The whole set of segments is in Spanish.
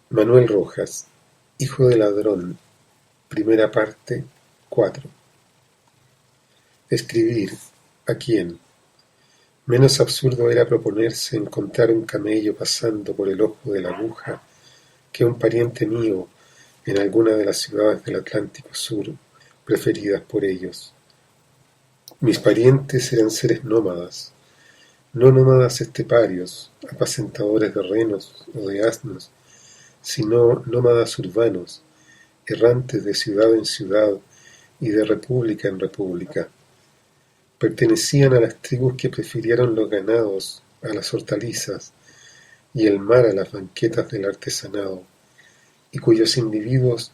Manuel Rojas, hijo de ladrón, primera parte, 4. Escribir, ¿a quién? Menos absurdo era proponerse encontrar un camello pasando por el ojo de la aguja que un pariente mío en alguna de las ciudades del Atlántico Sur, preferidas por ellos. Mis parientes eran seres nómadas, no nómadas esteparios, apacentadores de renos o de asnos, sino nómadas urbanos, errantes de ciudad en ciudad y de república en república. Pertenecían a las tribus que prefirieron los ganados a las hortalizas y el mar a las banquetas del artesanado, y cuyos individuos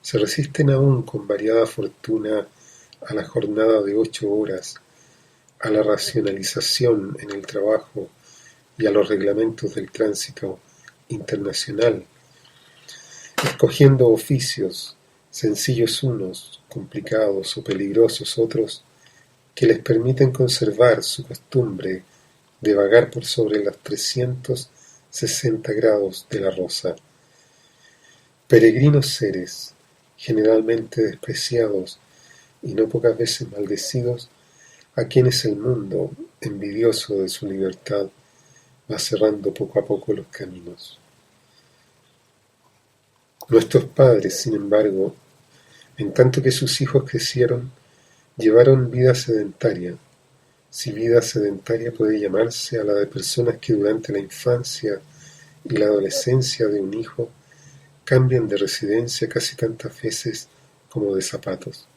se resisten aún con variada fortuna a la jornada de 8 horas, a la racionalización en el trabajo y a los reglamentos del tránsito internacional, escogiendo oficios, sencillos unos, complicados o peligrosos otros, que les permiten conservar su costumbre de vagar por sobre los 360 grados de la rosa. Peregrinos seres, generalmente despreciados y no pocas veces maldecidos, a quienes el mundo, envidioso de su libertad, va cerrando poco a poco los caminos. Nuestros padres, sin embargo, en tanto que sus hijos crecieron, llevaron vida sedentaria, si vida sedentaria puede llamarse a la de personas que durante la infancia y la adolescencia de un hijo cambian de residencia casi tantas veces como de zapatos.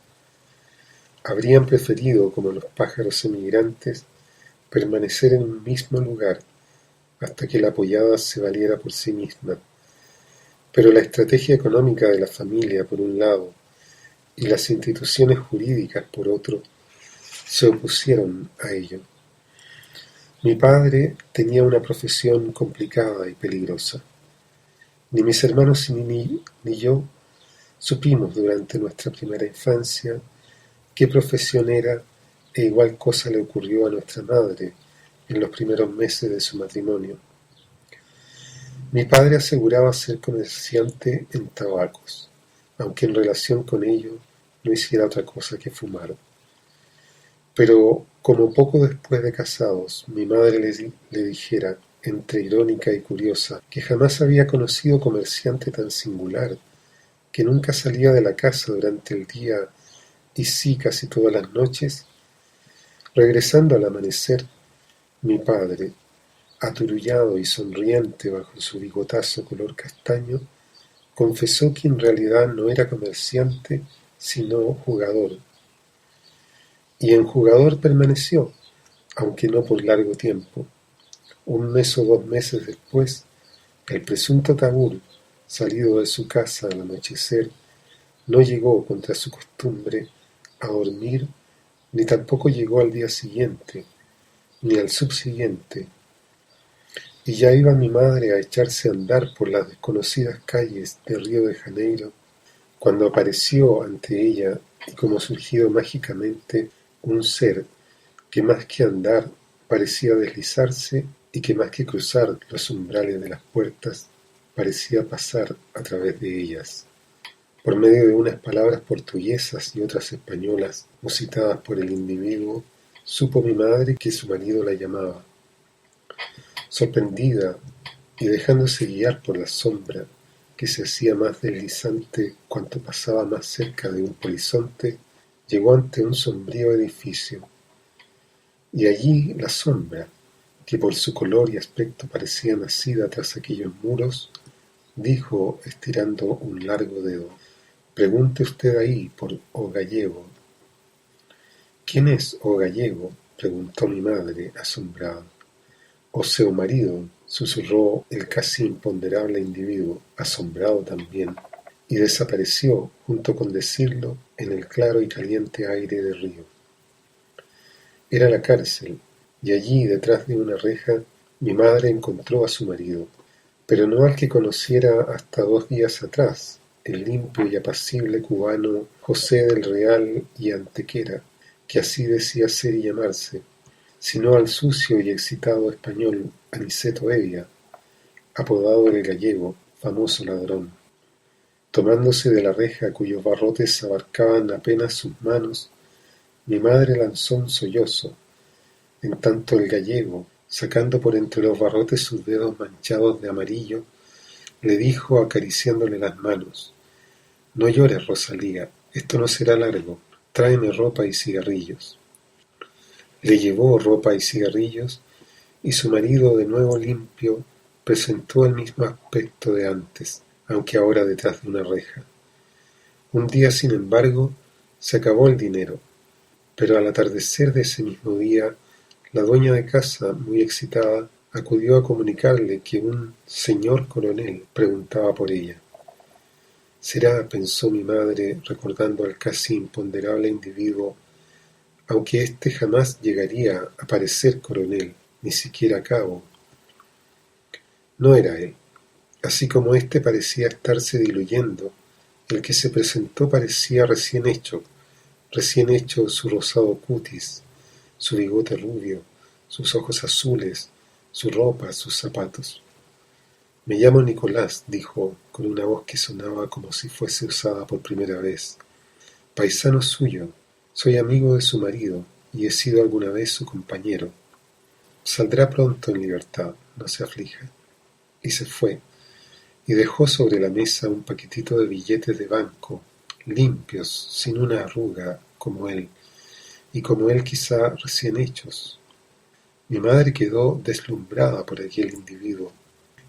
Habrían preferido, como los pájaros emigrantes, permanecer en un mismo lugar hasta que la apoyada se valiera por sí misma. Pero la estrategia económica de la familia, por un lado, y las instituciones jurídicas, por otro, se opusieron a ello. Mi padre tenía una profesión complicada y peligrosa. Ni mis hermanos ni yo supimos durante nuestra primera infancia qué profesión era e igual cosa le ocurrió a nuestra madre en los primeros meses de su matrimonio. Mi padre aseguraba ser comerciante en tabacos, aunque en relación con ello no hiciera otra cosa que fumar. Pero como poco después de casados mi madre le dijera, entre irónica y curiosa, que jamás había conocido comerciante tan singular, que nunca salía de la casa durante el día y sí casi todas las noches, regresando al amanecer, mi padre, aturullado y sonriente bajo su bigotazo color castaño, confesó que en realidad no era comerciante, sino jugador. Y en jugador permaneció, aunque no por largo tiempo. 1 mes o 2 meses después, el presunto tabur, salido de su casa al anochecer, no llegó contra su costumbre a dormir, ni tampoco llegó al día siguiente, ni al subsiguiente, y ya iba mi madre a echarse a andar por las desconocidas calles de Río de Janeiro, cuando apareció ante ella, y como surgido mágicamente, un ser que más que andar parecía deslizarse y que más que cruzar los umbrales de las puertas parecía pasar a través de ellas. Por medio de unas palabras portuguesas y otras españolas musitadas por el individuo, supo mi madre que su marido la llamaba. Sorprendida y dejándose guiar por la sombra que se hacía más deslizante cuanto pasaba más cerca de un horizonte, llegó ante un sombrío edificio. Y allí la sombra, que por su color y aspecto parecía nacida tras aquellos muros, dijo estirando un largo dedo: «Pregunte usted ahí por O Gallego». «¿Quién es O Gallego?», preguntó mi madre, asombrada. «O seu marido», susurró el casi imponderable individuo, asombrado también, y desapareció, junto con decirlo, en el claro y caliente aire de Río. Era la cárcel, y allí, detrás de una reja, mi madre encontró a su marido, pero no al que conociera hasta 2 días atrás, el limpio y apacible cubano José del Real y Antequera, que así decía ser y llamarse, sino al sucio y excitado español Aniceto Evia, apodado el Gallego, famoso ladrón. Tomándose de la reja cuyos barrotes abarcaban apenas sus manos, mi madre lanzó un sollozo, en tanto el gallego, sacando por entre los barrotes sus dedos manchados de amarillo, le dijo acariciándole las manos: «No llores, Rosalía, esto no será largo, tráeme ropa y cigarrillos». Le llevó ropa y cigarrillos, y su marido, de nuevo limpio, presentó el mismo aspecto de antes, aunque ahora detrás de una reja. Un día, sin embargo, se acabó el dinero, pero al atardecer de ese mismo día, la dueña de casa, muy excitada, acudió a comunicarle que un señor coronel preguntaba por ella. Será, pensó mi madre, recordando al casi imponderable individuo, aunque éste jamás llegaría a parecer coronel, ni siquiera a cabo. No era él. Así como éste parecía estarse diluyendo, el que se presentó parecía recién hecho su rosado cutis, su bigote rubio, sus ojos azules, su ropa, sus zapatos. «Me llamo Nicolás», dijo, con una voz que sonaba como si fuese usada por primera vez. «Paisano suyo, soy amigo de su marido y he sido alguna vez su compañero. Saldrá pronto en libertad, no se aflija». Y se fue, y dejó sobre la mesa un paquetito de billetes de banco, limpios, sin una arruga, como él, y como él quizá recién hechos. Mi madre quedó deslumbrada por aquel individuo,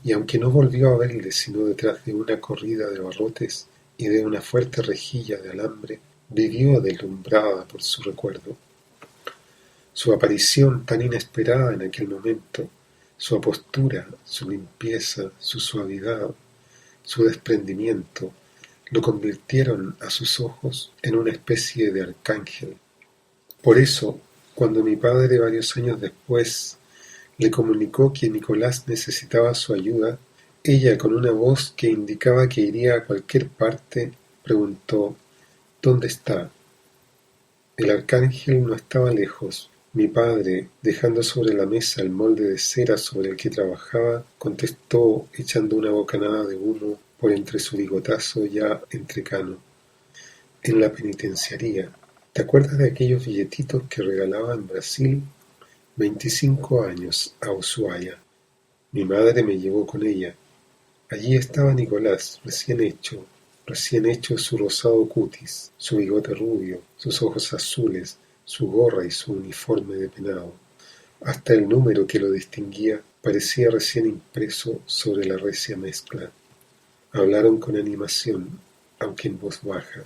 y aunque no volvió a verle sino detrás de una corrida de barrotes y de una fuerte rejilla de alambre, vivió deslumbrada por su recuerdo. Su aparición tan inesperada en aquel momento, su apostura, su limpieza, su suavidad, su desprendimiento, lo convirtieron a sus ojos en una especie de arcángel. Por eso, cuando mi padre varios años después le comunicó que Nicolás necesitaba su ayuda, ella, con una voz que indicaba que iría a cualquier parte, preguntó: «¿Dónde está?». El arcángel no estaba lejos. Mi padre, dejando sobre la mesa el molde de cera sobre el que trabajaba, contestó, echando una bocanada de humo por entre su bigotazo ya entrecano: «En la penitenciaría. ¿Te acuerdas de aquellos billetitos que regalaba en Brasil? 25 años a Ushuaia. Mi madre me llevó con ella. Allí estaba Nicolás, recién hecho su rosado cutis, su bigote rubio, sus ojos azules, su gorra y su uniforme de penado. Hasta el número que lo distinguía parecía recién impreso sobre la recia mezcla». Hablaron con animación, aunque en voz baja,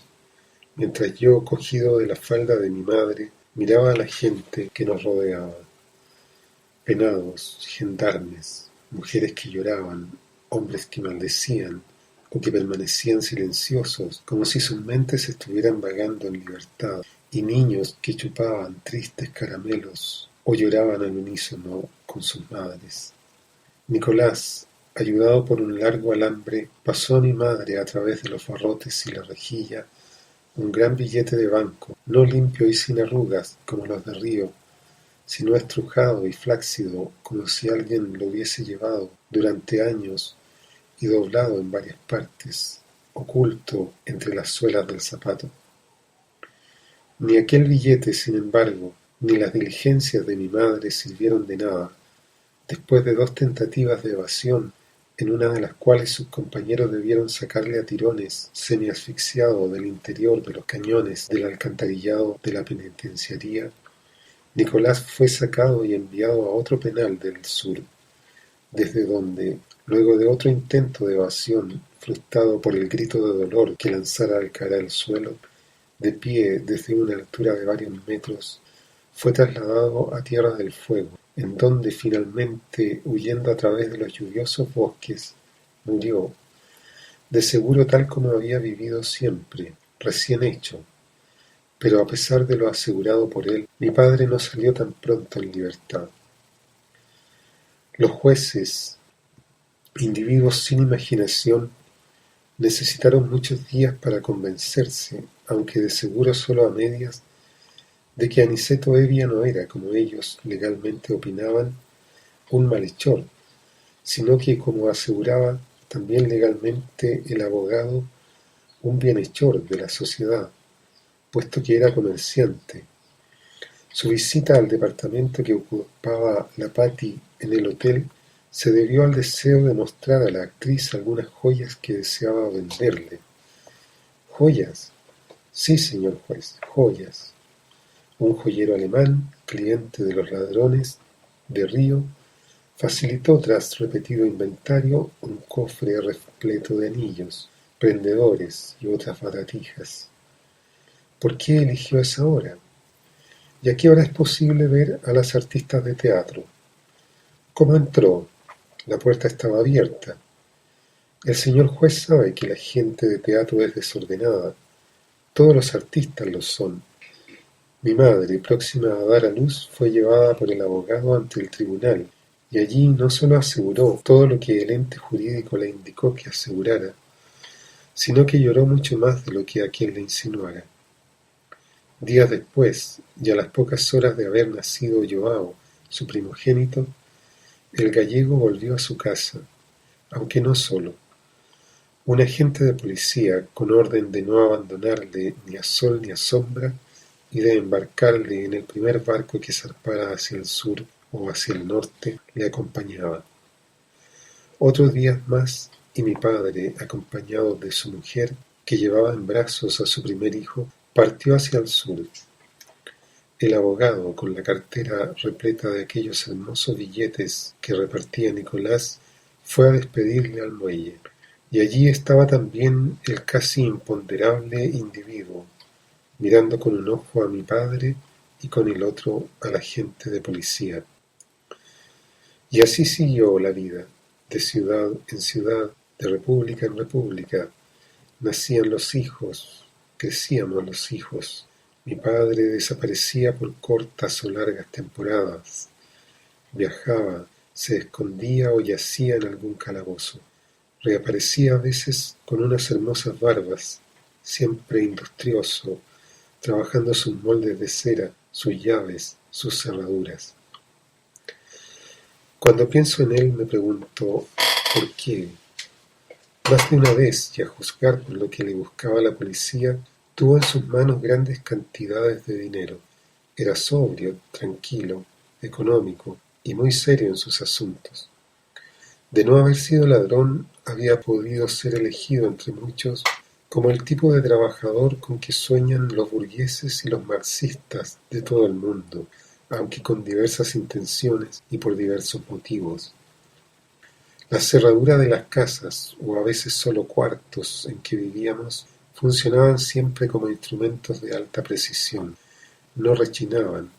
mientras yo, cogido de la falda de mi madre, miraba a la gente que nos rodeaba. Penados, gendarmes, mujeres que lloraban, hombres que maldecían o que permanecían silenciosos, como si sus mentes estuvieran vagando en libertad, y niños que chupaban tristes caramelos o lloraban al unísono con sus madres. Nicolás, ayudado por un largo alambre, pasó a mi madre a través de los barrotes y la rejilla un gran billete de banco, no limpio y sin arrugas como los de Río, sino estrujado y flácido como si alguien lo hubiese llevado durante años y doblado en varias partes, oculto entre las suelas del zapato. Ni aquel billete, sin embargo, ni las diligencias de mi madre sirvieron de nada. Después de 2 tentativas de evasión, en una de las cuales sus compañeros debieron sacarle a tirones, semi-asfixiado, del interior de los cañones del alcantarillado de la penitenciaría, Nicolás fue sacado y enviado a otro penal del sur, desde donde, luego de otro intento de evasión, frustrado por el grito de dolor que lanzara al caer al suelo, de pie desde una altura de varios metros, fue trasladado a Tierra del Fuego, en donde finalmente, huyendo a través de los lluviosos bosques, murió, de seguro tal como había vivido siempre, recién hecho. Pero a pesar de lo asegurado por él, mi padre no salió tan pronto en libertad. Los jueces, individuos sin imaginación, necesitaron muchos días para convencerse, aunque de seguro solo a medias, de que Aniceto Evia no era, como ellos legalmente opinaban, un malhechor, sino que, como aseguraba, también legalmente el abogado un bienhechor de la sociedad, puesto que era comerciante. Su visita al departamento que ocupaba la Patty en el hotel se debió al deseo de mostrar a la actriz algunas joyas que deseaba venderle. ¿Joyas? Sí, señor juez, joyas. Un joyero alemán, cliente de los ladrones de Río, facilitó tras repetido inventario un cofre repleto de anillos, prendedores y otras baratijas. ¿Por qué eligió esa hora? ¿Y a qué hora es posible ver a las artistas de teatro? ¿Cómo entró? La puerta estaba abierta. El señor juez sabe que la gente de teatro es desordenada. Todos los artistas lo son. Mi madre, próxima a dar a luz, fue llevada por el abogado ante el tribunal, y allí no solo aseguró todo lo que el ente jurídico le indicó que asegurara, sino que lloró mucho más de lo que aquel le insinuara. Días después, y a las pocas horas de haber nacido Joao, su primogénito, el gallego volvió a su casa, aunque no solo. Un agente de policía, con orden de no abandonarle ni a sol ni a sombra, y de embarcarle en el primer barco que zarpara hacia el sur o hacia el norte, le acompañaba. Otros días más, y mi padre, acompañado de su mujer, que llevaba en brazos a su primer hijo, partió hacia el sur. El abogado, con la cartera repleta de aquellos hermosos billetes que repartía Nicolás, fue a despedirle al muelle. Y allí estaba también el casi imponderable individuo, mirando con un ojo a mi padre y con el otro al agente de policía. Y así siguió la vida, de ciudad en ciudad, de república en república. Nacían los hijos, crecíamos los hijos. Mi padre desaparecía por cortas o largas temporadas. Viajaba, se escondía o yacía en algún calabozo. Reaparecía a veces con unas hermosas barbas, siempre industrioso, trabajando sus moldes de cera, sus llaves, sus cerraduras. Cuando pienso en él me pregunto ¿por qué? Más de una vez, y a juzgar por lo que le buscaba la policía, tuvo en sus manos grandes cantidades de dinero. Era sobrio, tranquilo, económico y muy serio en sus asuntos. De no haber sido ladrón, había podido ser elegido entre muchos como el tipo de trabajador con que sueñan los burgueses y los marxistas de todo el mundo, aunque con diversas intenciones y por diversos motivos. La cerradura de las casas, o a veces solo cuartos en que vivíamos, funcionaban siempre como instrumentos de alta precisión. No rechinaban,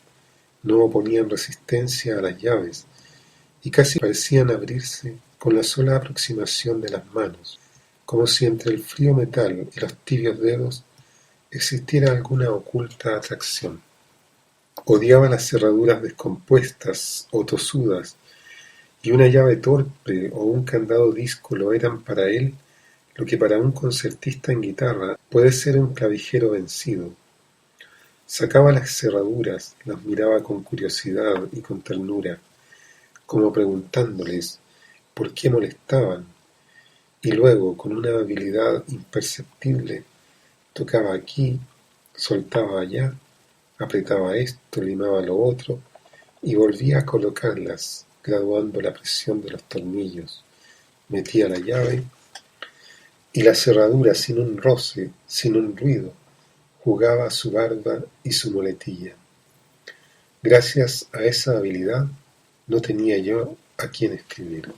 no oponían resistencia a las llaves, y casi parecían abrirse con la sola aproximación de las manos, como si entre el frío metal y los tibios dedos existiera alguna oculta atracción. Odiaba las cerraduras descompuestas o tosudas, y una llave torpe o un candado díscolo eran para él lo que para un concertista en guitarra puede ser un clavijero vencido. Sacaba las cerraduras, las miraba con curiosidad y con ternura, como preguntándoles por qué molestaban, y luego, con una habilidad imperceptible, tocaba aquí, soltaba allá, apretaba esto, limaba lo otro, y volvía a colocarlas, graduando la presión de los tornillos. Metía la llave, y la cerradura, sin un roce, sin un ruido, jugaba su barba y su muletilla. Gracias a esa habilidad, no tenía yo a quien escribir.